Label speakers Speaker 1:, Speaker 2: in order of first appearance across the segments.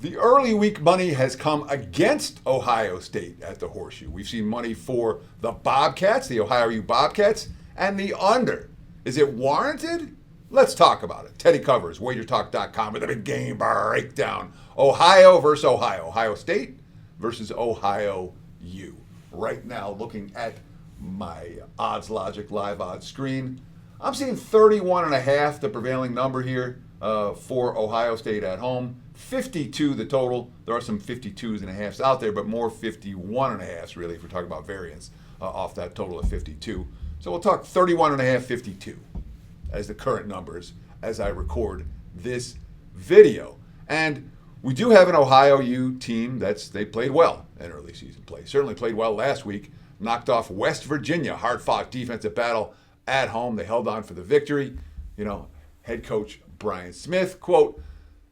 Speaker 1: The early week money has come against Ohio State at the Horseshoe. We've seen money for the Bobcats, the Ohio Bobcats, and the under. Is it warranted? Let's talk about it. Teddy covers, wagertalk.com with a big game breakdown. Ohio versus Ohio. Ohio State versus Ohio U. Right now, looking at my Odds Logic live odds screen, I'm seeing 31.5, the prevailing number here for Ohio State at home. 52 the total. There are some 52s and a halves out there, but more 51 and a halves really if we're talking about variance off that total of 52. So we'll talk 31 and a half, 52 as the current numbers as I record this video. And we do have an Ohio U team they played well in early season play. Certainly played well last week. Knocked off West Virginia. Hard-fought defensive battle at home. They held on for the victory. Head coach Brian Smith, quote,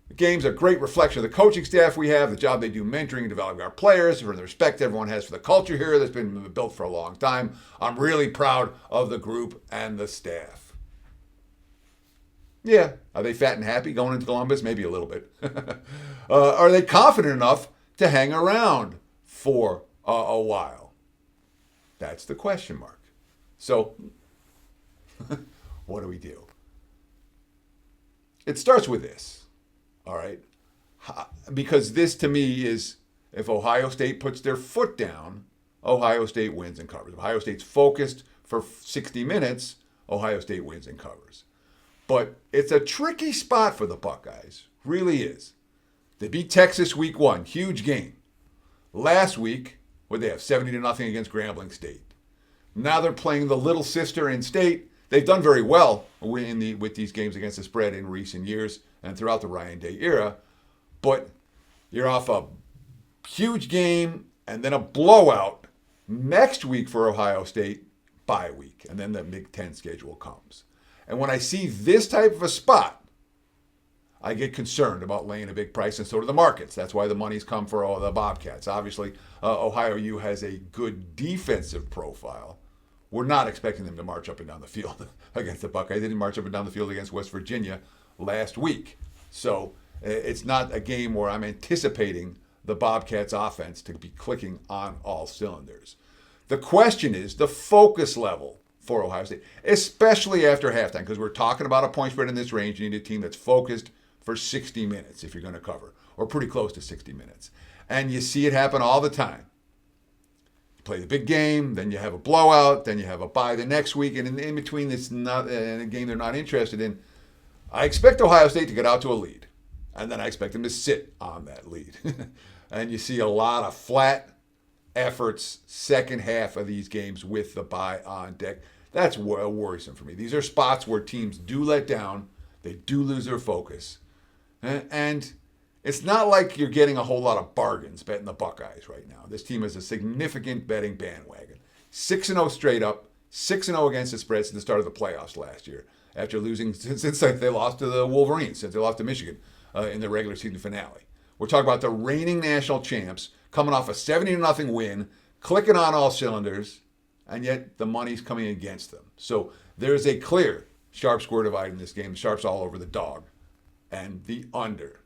Speaker 1: "The game's a great reflection of the coaching staff we have, the job they do mentoring and developing our players, for the respect everyone has for the culture here that's been built for a long time. I'm really proud of the group and the staff." Yeah, are they fat and happy going into Columbus? Maybe a little bit. Are they confident enough to hang around for a while? That's the question mark. So, what do we do? It starts with this, all right? Because this, to me, is if Ohio State puts their foot down, Ohio State wins and covers. If Ohio State's focused for 60 minutes, Ohio State wins and covers. But it's a tricky spot for the Buckeyes, really is. They beat Texas week 1, huge game. Last week, they have 70-0 against Grambling State. Now they're playing the little sister in state. They've done very well with these games against the spread in recent years and throughout the Ryan Day era. But you're off a huge game and then a blowout next week for Ohio State, bye week. And then the Big Ten schedule comes. And when I see this type of a spot, I get concerned about laying a big price, and so do the markets. That's why the money's come for all the Bobcats. Obviously, Ohio U has a good defensive profile. We're not expecting them to march up and down the field against the Buckeyes. They didn't march up and down the field against West Virginia last week. So it's not a game where I'm anticipating the Bobcats offense to be clicking on all cylinders. The question is the focus level for Ohio State, especially after halftime, because we're talking about a point spread in this range. You need a team that's focused for 60 minutes if you're going to cover, or pretty close to 60 minutes. And you see it happen all the time. You play the big game, then you have a blowout, then you have a bye the next week, and in between it's not a game they're not interested in. I expect Ohio State to get out to a lead, and then I expect them to sit on that lead. And you see a lot of flat efforts second half of these games with the bye on deck. That's worrisome for me. These are spots where teams do let down. They do lose their focus. And it's not like you're getting a whole lot of bargains betting the Buckeyes right now. This team is a significant betting bandwagon. 6-0 straight up, 6-0 against the spread since the start of the playoffs last year, after losing since they lost to the Wolverines, since they lost to Michigan in the regular season finale. We're talking about the reigning national champs coming off a 70-0 win, clicking on all cylinders, and yet the money's coming against them. So there's a clear sharp score divide in this game. The sharp's all over the dog and the under.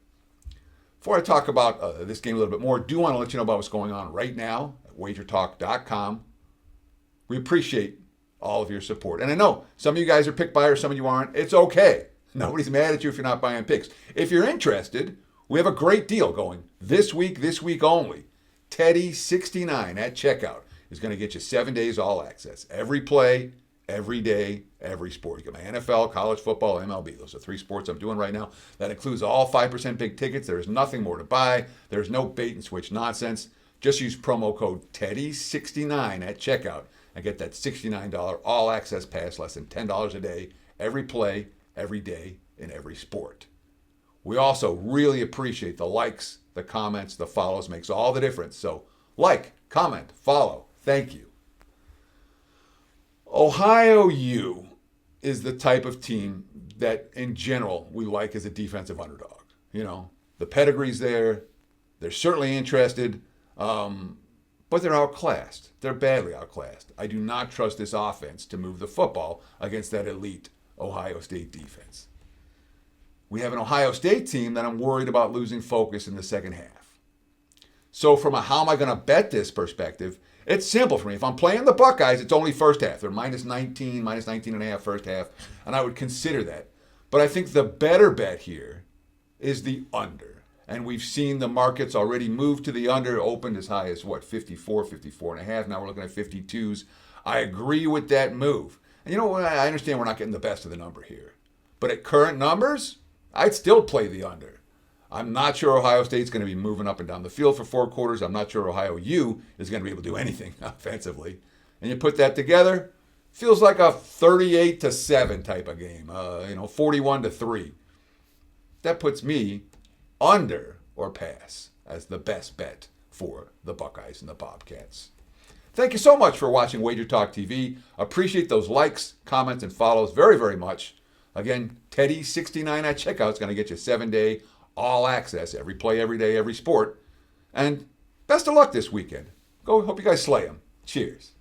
Speaker 1: Before I talk about this game a little bit more, I do want to let you know about what's going on right now at wagertalk.com. We appreciate all of your support. And I know some of you guys are pick buyers, some of you aren't. It's okay. Nobody's mad at you if you're not buying picks. If you're interested, we have a great deal going this week only. Teddy 69 at checkout is going to get you 7 days all access. Every play, every day, every sport. You get my NFL, college football, MLB. Those are 3 sports I'm doing right now. That includes all 5% big tickets. There's nothing more to buy. There's no bait and switch nonsense. Just use promo code TEDDY69 at checkout and get that $69 all access pass, less than $10 a day, every play, every day, in every sport. We also really appreciate the likes, the comments, the follows. Makes all the difference. So like, comment, follow. Thank you. Ohio U is the type of team that, in general, we like as a defensive underdog. The pedigree's there. They're certainly interested, but they're outclassed. They're badly outclassed. I do not trust this offense to move the football against that elite Ohio State defense. we have an Ohio State team that I'm worried about losing focus in the second half. So from a how am I going to bet this perspective, it's simple for me. If I'm playing the Buckeyes, it's only first half. They're minus 19 and a half first half, and I would consider that. But I think the better bet here is the under. And we've seen the markets already move to the under, opened as high as, 54 and a half. Now we're looking at 52s. I agree with that move. And you know what? I understand we're not getting the best of the number here. But at current numbers, I'd still play the under. I'm not sure Ohio State's going to be moving up and down the field for 4 quarters. I'm not sure Ohio U is going to be able to do anything offensively. And you put that together, feels like a 38-7 type of game, 41-3. That puts me under or pass as the best bet for the Buckeyes and the Bobcats. Thank you so much for watching Wager Talk TV. Appreciate those likes, comments, and follows very, very much. Again, Teddy69 at checkout is going to get you 7-day all access, every play, every day, every sport. And best of luck this weekend. Hope you guys slay them. Cheers.